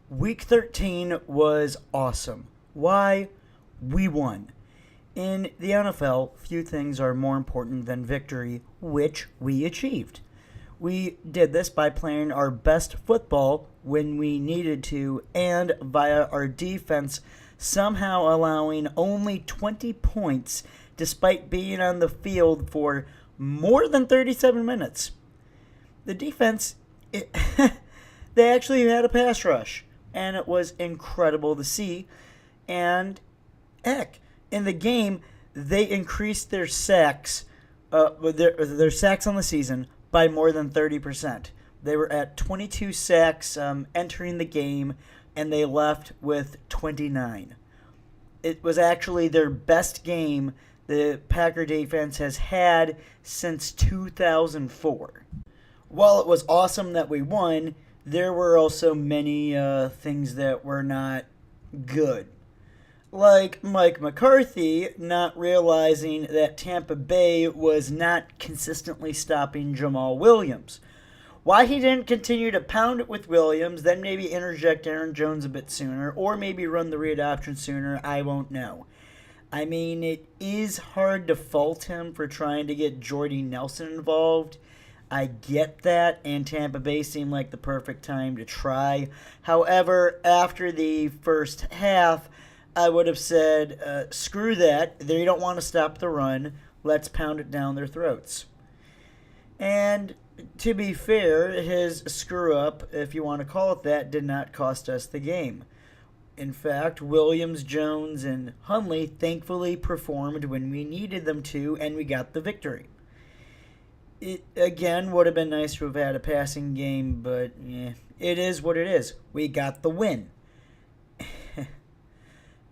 Week 13 was awesome. Why? We won. In the NFL, few things are more important than victory, which we achieved. We did this by playing our best football when we needed to and via our defense somehow allowing only 20 points despite being on the field for more than 37 minutes. The defense, they actually had a pass rush, and it was incredible to see. And heck, in the game, they increased their sacks, their sacks on the season by more than 30%. They were at 22 sacks entering the game, and they left with 29. It was actually their best game the Packer defense has had since 2004. While it was awesome that we won, there were also many things that were not good. Like Mike McCarthy not realizing that Tampa Bay was not consistently stopping Jamal Williams. Why he didn't continue to pound it with Williams, then maybe interject Aaron Jones a bit sooner, or maybe run the read option sooner, I won't know. I mean, it is hard to fault him for trying to get Jordy Nelson involved. I get that, and Tampa Bay seemed like the perfect time to try. However, after the first half, I would have said, screw that. They don't want to stop the run. Let's pound it down their throats. And to be fair, his screw-up, if you want to call it that, did not cost us the game. In fact, Williams, Jones, and Hundley thankfully performed when we needed them to, and we got the victory. It, again, would have been nice to have had a passing game, but it is what it is. We got the win.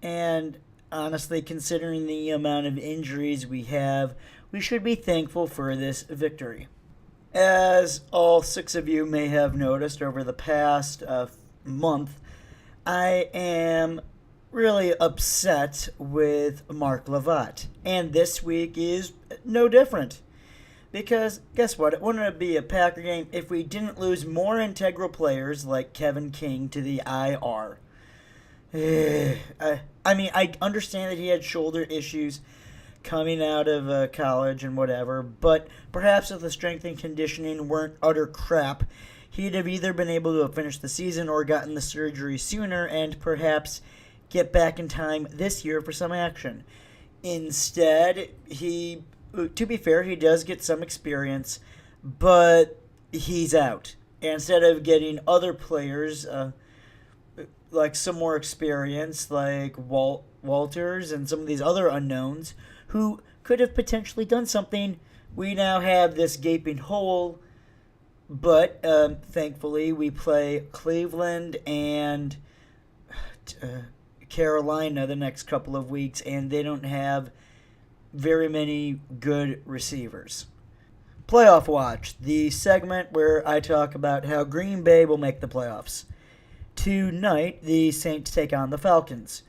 And honestly, considering the amount of injuries we have, we should be thankful for this victory. As all 6 of you may have noticed over the past month, I am really upset with Mark Lavatt. And this week is no different. Because, guess what? It wouldn't be a Packer game if we didn't lose more integral players like Kevin King to the IR. I mean, I understand that he had shoulder issues coming out of college and whatever, but perhaps if the strength and conditioning weren't utter crap, he'd have either been able to have finished the season or gotten the surgery sooner and perhaps get back in time this year for some action. Instead, to be fair, he does get some experience, but he's out. And instead of getting other players like some more experience, like Walters and some of these other unknowns, who could have potentially done something, we now have this gaping hole. But thankfully, we play Cleveland and Carolina the next couple of weeks, and they don't have very many good receivers. Playoff Watch, the segment where I talk about how Green Bay will make the playoffs. Tonight, the Saints take on the Falcons.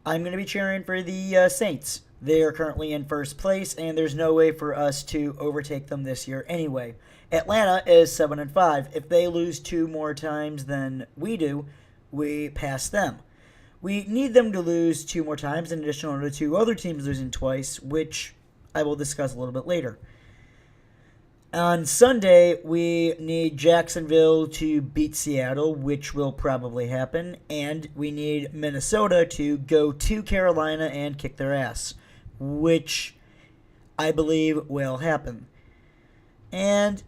I'm going to be cheering for the Saints. They are currently in first place, and there's no way for us to overtake them this year anyway. Atlanta is 7-5. If they lose 2 more times than we do, we pass them. We need them to lose 2 more times in addition to 2 other teams losing twice, which I will discuss a little bit later. On Sunday, we need Jacksonville to beat Seattle, which will probably happen, and we need Minnesota to go to Carolina and kick their ass, which I believe will happen. And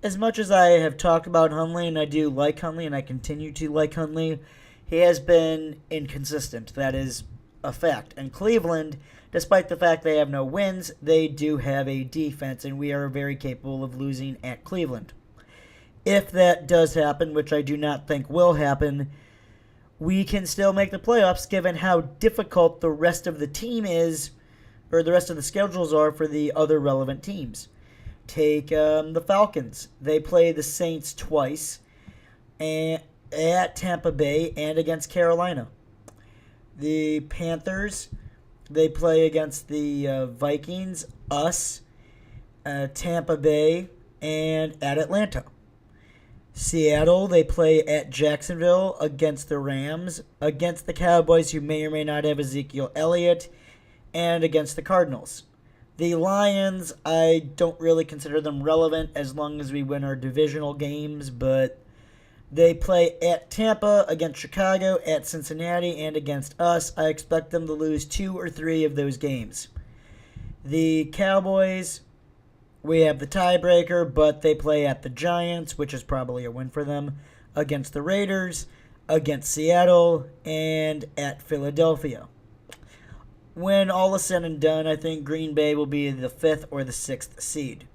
as much as I have talked about Hundley, and I do like Hundley, and I continue to like Hundley, he has been inconsistent. That is a fact. And Cleveland, despite the fact they have no wins, they do have a defense, and we are very capable of losing at Cleveland. If that does happen, which I do not think will happen, we can still make the playoffs given how difficult the rest of the team is, or the rest of the schedules are for the other relevant teams. Take the Falcons. They play the Saints twice, and at Tampa Bay and against Carolina. The Panthers, they play against the Vikings, us, Tampa Bay, and at Atlanta. Seattle, they play at Jacksonville against the Rams, against the Cowboys, who may or may not have Ezekiel Elliott, and against the Cardinals. The Lions, I don't really consider them relevant as long as we win our divisional games, but they play at Tampa, against Chicago, at Cincinnati, and against us. I expect them to lose 2 or 3 of those games. The Cowboys, we have the tiebreaker, but they play at the Giants, which is probably a win for them, against the Raiders, against Seattle, and at Philadelphia. When all is said and done, I think Green Bay will be the 5th or the 6th seed.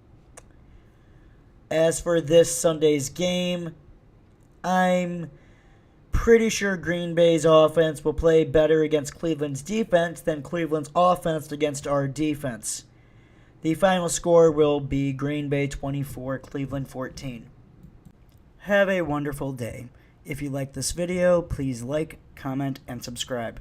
As for this Sunday's game, I'm pretty sure Green Bay's offense will play better against Cleveland's defense than Cleveland's offense against our defense. The final score will be Green Bay 24, Cleveland 14. Have a wonderful day. If you like this video, please like, comment, and subscribe.